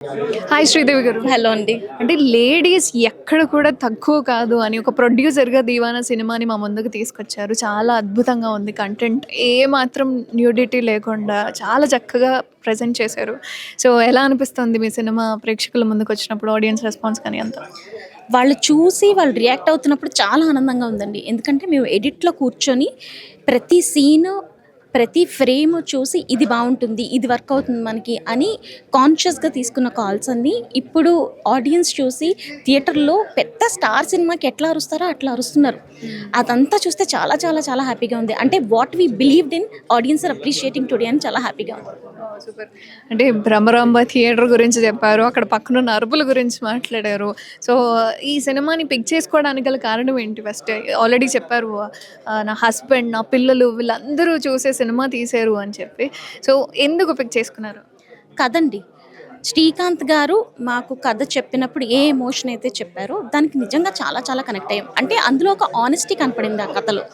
Hi Sridevi గారు. Hello అండి. అంటే లేడీస్ ఎక్కడ కూడా తక్కువ కాదు అని ఒక ప్రొడ్యూసర్‌గా 'దీవానా' సినిమాని మా ముందుకు తీసుకొచ్చారు. చాలా అద్భుతంగా ఉంది కంటెంట్. ఏ మాత్రం న్యూడిటీ లేకుండా చాలా చక్కగా ప్రెజెంట్ చేశారు. సో, ఎలా అనిపిస్తుంది మీ సినిమా ప్రేక్షకుల ముందుకొచ్చినప్పుడు ఆడియన్స్ రెస్పాన్స్ కానీ అంతా? వాళ్ళు చూసి వాళ్ళు రియాక్ట్ అవుతున్నప్పుడు చాలా ఆనందంగా ఉందండి. ఎందుకంటే మేము ఎడిట్‌లో కూర్చొని ప్రతి సీను, ప్రతి ఫ్రేము చూసి ఇది బావుంటుంది, ఇది వర్క్ అవుతుంది మనకి అని కాన్షియస్‌గా తీసుకున్న కాల్స్ అన్నీ ఇప్పుడు ఆడియన్స్ చూసి థియేటర్‌లో పెద్ద స్టార్ సినిమాకి ఎట్లా అరుస్తారో అట్లా అరుస్తున్నారు. అదంతా చూస్తే చాలా చాలా చాలా హ్యాపీగా ఉంది. అంటే what we believed in audience are appreciating today అని చాలా హ్యాపీగా ఉంది. సూపర్. అంటే భ్రమరాంబ థియేటర్ గురించి చెప్పారు. అక్కడ పక్కనున్న అరుపుల గురించి మాట్లాడారు. సో, ఈ సినిమాని పిక్ చేసుకోవడానికి గల కారణం ఏంటి ఫస్ట్? ఆల్రెడీ చెప్పారు నా హస్బెండ్, నా పిల్లలు వీళ్ళందరూ చూసే సినిమా తీశారు అని చెప్పి. సో, ఎందుకు పిక్ చేసుకున్నారు? కథండి. శ్రీకాంత్ గారు మాకు కథ చెప్పినప్పుడు ఏ ఎమోషన్ అయితే చెప్పారో దానికి నిజంగా చాలా చాలా కనెక్ట్ అయ్యాం. అంటే అందులో ఒక ఆనెస్టీ కనపడింది ఆ కథలో.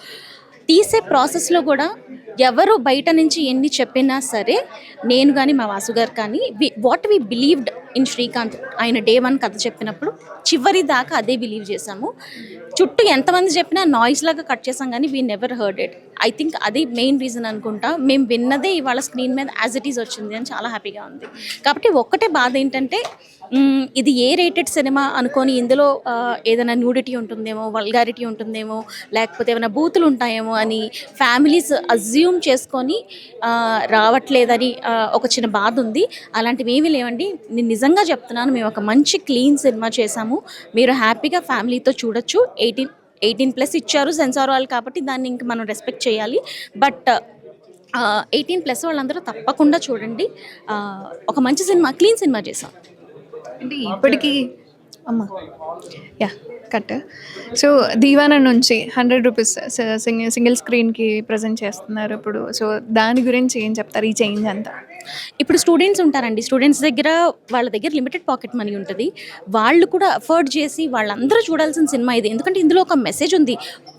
తీసే ప్రాసెస్‌లో కూడా ఎవరు బయట నుంచి ఎన్ని చెప్పినా సరే, నేను గాని, మా వాసు గారు కానీ what we believed in Srikanth. ఆయన డే 1 కథ చెప్పినప్పుడు చివరి దాకా అదే బిలీవ్ చేశాము. చుట్టూ ఎంతమంది చెప్పినా నాయిస్ లాగా కట్ చేసాం కానీ we never heard it. I think అది మెయిన్ రీజన్ అనుకుంటా. మేము విన్నదే ఇవాళ స్క్రీన్ మీద యాజ్ ఇట్ ఈజ్ వచ్చింది అని చాలా హ్యాపీగా ఉంది. కాబట్టి ఒక్కటే బాధ ఏంటంటే ఇది ఏ రేటెడ్ సినిమా అనుకొని ఇందులో ఏదైనా న్యూడిటీ ఉంటుందేమో, వల్గారిటీ ఉంటుందేమో, లేకపోతే ఏమైనా బూతులు ఉంటాయేమో అని ఫ్యామిలీస్ అజ్యూమ్ చేసుకొని రావట్లేదని ఒక చిన్న బాధ ఉంది. అలాంటివి ఏమీ లేవండి. నేను నిజంగా చెప్తున్నాను, మేము ఒక మంచి క్లీన్ సినిమా చేశాము. మీరు హ్యాపీగా ఫ్యామిలీతో చూడొచ్చు. 18+ ఇచ్చారు సెన్సార్ వాళ్ళు, కాబట్టి దాన్ని ఇంక మనం రెస్పెక్ట్ చేయాలి. బట్ 18+ వాళ్ళందరూ తప్పకుండా చూడండి. ఒక మంచి సినిమా, క్లీన్ సినిమా చేసాం. అంటే ఇప్పటికీ అమ్మ యాహ్! కట్. సో, 'దీవానా' నుంచి ₹100 సింగిల్ స్క్రీన్‌కి ప్రెజెంట్ చేస్తున్నారు ఇప్పుడు. సో, దాని గురించి ఏం చెప్తారు? ఈ చేంజ్ అంతా? ఇప్పుడు స్టూడెంట్స్ ఉంటారండి. స్టూడెంట్స్ దగ్గర వాళ్ళ దగ్గర లిమిటెడ్ పాకెట్ మనీ ఉంటుంది. వాళ్ళు కూడా అఫోర్డ్ చేసి వాళ్ళందరూ చూడాల్సిన సినిమా ఇది. ఎందుకంటే ఇందులో ఒక మెసేజ్ ఉంది.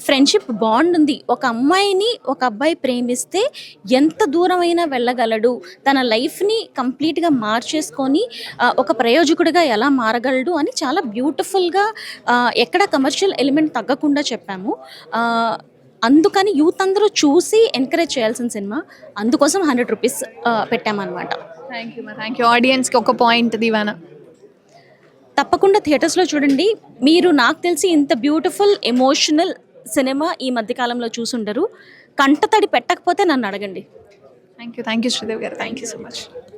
ఫ్రెండ్షిప్ బాండ్ ఉంది. ఒక అమ్మాయిని ఒక అబ్బాయి ప్రేమిస్తే ఎంత దూరమైనా వెళ్ళగలడు. తన లైఫ్‌ని కంప్లీట్‌గా మార్చేసుకొని ఒక ప్రయోజకుడిగా ఎలా మారగలడు అని చాలా బ్యూటిఫుల్‌గా ఎక్కడ కమర్షియల్ ఎలిమెంట్ తగ్గకుండా చెప్పాము. అందుకని యూత్ అందరూ చూసి ఎంకరేజ్ చేయాల్సిన సినిమా. అందుకోసం ₹100 పెట్టామన్నమాట. Thank you. ఆడియన్స్‌కి ఒక పాయింట్ 'దీవానా'. తప్పకుండా థియేటర్స్‌లో చూడండి. మీరు నాకు తెలిసి ఇంత బ్యూటిఫుల్ ఎమోషనల్ సినిమా ఈ మధ్యకాలంలో చూసుండరు. కంటతడి పెట్టకపోతే నన్ను అడగండి. థ్యాంక్ యూ శ్రీదేవి గారు. Thank you so much.